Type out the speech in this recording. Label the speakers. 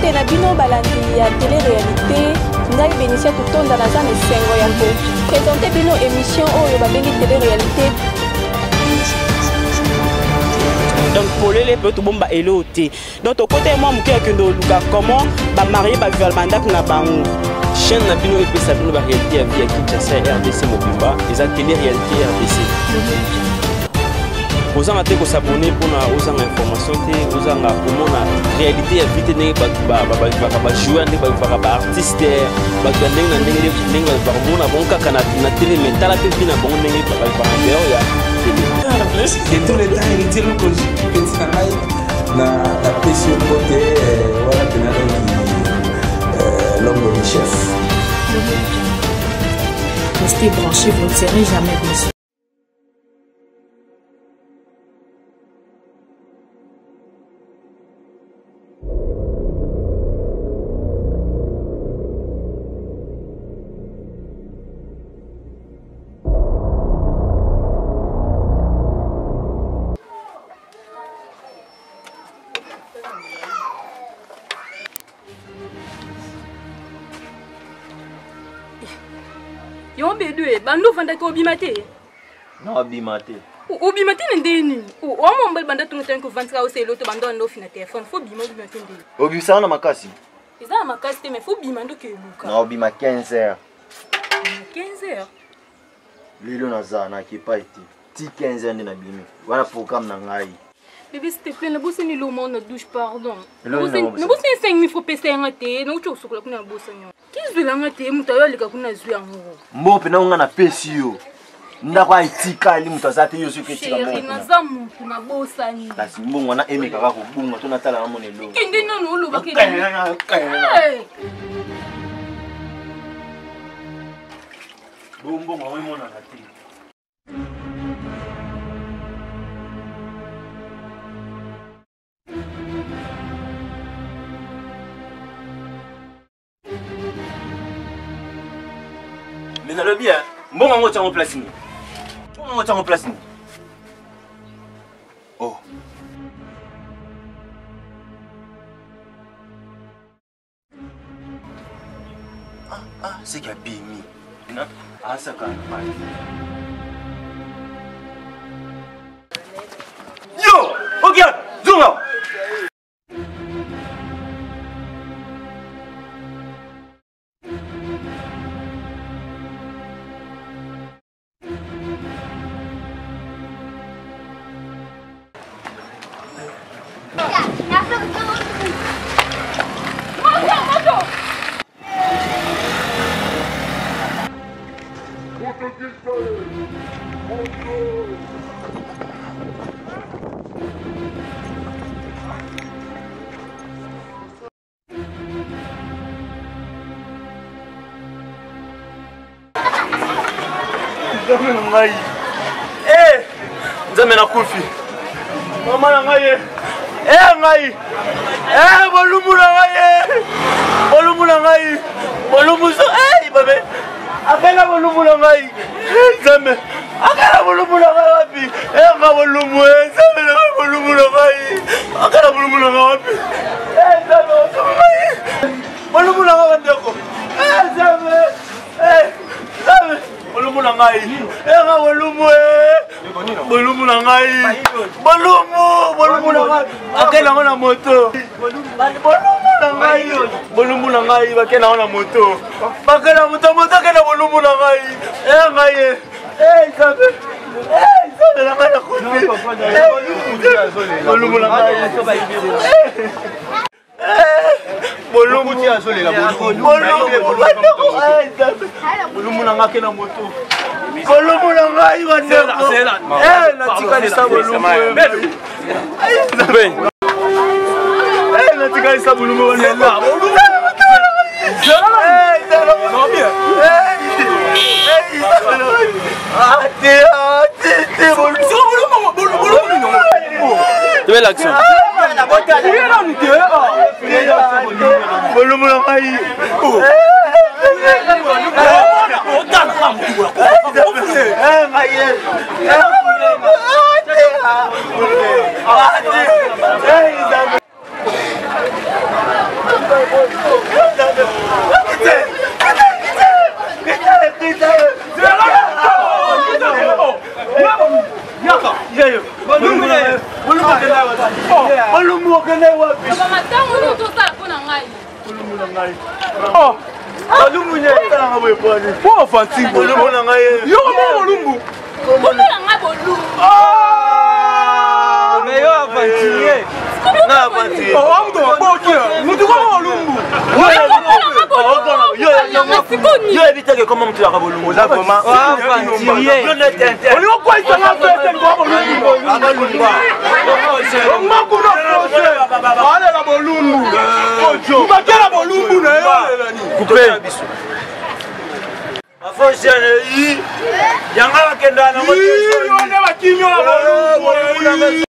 Speaker 1: te na bino balandi ya télé-réalité ngai Benicia Tutonda naza na esengo ya ko présenter bino émission oyo babengi télé-réalité.
Speaker 2: Donc pour les petits bomba eloté. Donc au côté moi muke akendo luka comment ba marié ba vivre mandat na bango. Chaîne na bino et ça bino ba réalité via Kinshasa RDC Mobimba, les télé-réalité RDC. Vous en avez s'abonner pour nous avoir information, vous en avez la réalité à vite n'est pas jouer n'est pas artiste, pas
Speaker 3: de tous les temps, il dit que petit canal na pression côté voilà que l'homme du chef.
Speaker 4: Restez branchés, vous ne serez jamais déçus.
Speaker 5: Yon bedwe, bando vanda ko bimate.
Speaker 6: Non bimate.
Speaker 5: O bimate ndeni. O mo mbal banda tunga tanko vantra o selo to bando ndo fina téléphone. Fo bima bimate ndeni.
Speaker 6: O bisa na makasi.
Speaker 5: Eza makasi te mais fo bima ndo ke luka.
Speaker 6: Non bima 15h.
Speaker 5: 15h.
Speaker 6: Lilo naza na kipa iti. Ti 15h ndi na bimi. Wala programme na ngai.
Speaker 5: Bébé s'il te plaît, ne bosse ni l'homme na douche pardon.
Speaker 6: Ne
Speaker 5: bosse 5000 faut pesa ngate, na ucho sukula kuna bossa nyo. Kizwela ngate mutayo leka kuna zwi yango.
Speaker 6: Mbope na unga na pesi yo. Ndakwa itika ili mutazate yo suke tika mbope.
Speaker 5: Chérie, naza mutu na bossa ni.
Speaker 6: Kasi mbongo na emeka ka kubunga to natala na mone lo.
Speaker 5: Kende nono uluba kende.
Speaker 6: Mbongo wa mona na ti. Mais dans le bien, bon on va en place ni. On va en place ni. Oh. C'est qu'il y a bimi. Non? Ah ça quand même. Yo, regarde, zoom out. Ngai. Eh! Nzambe na kufi. Mama na ngai. Ngai. Volumu na ngai. Volumu na ngai. Volumu so babe. Akela volumu na ngai. Nzambe. Akela volumu na ngai wapi? Nga volumu nzambe na volumu na ngai. Akela volumu na ngai wapi? Nzambe so ngai. Volumu na ngai ndeko. Nzambe. Nzambe. Volumu na ngai. Nga volumu volumu na ngai. Volumu na ngai. Akela ngona moto. Volumu na ngai bakena ngona moto. Bakena moto kena volumu na ngai. Ngai. Nzambe. Nzambe na ngai na kufi. Volumu na ngai. Volumu ti azolela volumu na ngake na moto. Volumu na ngai bandeko. Natika lisa volumu. Natika lisa volumu bandeko.
Speaker 2: Tu veux l'action?
Speaker 6: Volume na ngai. Yanga bakenda na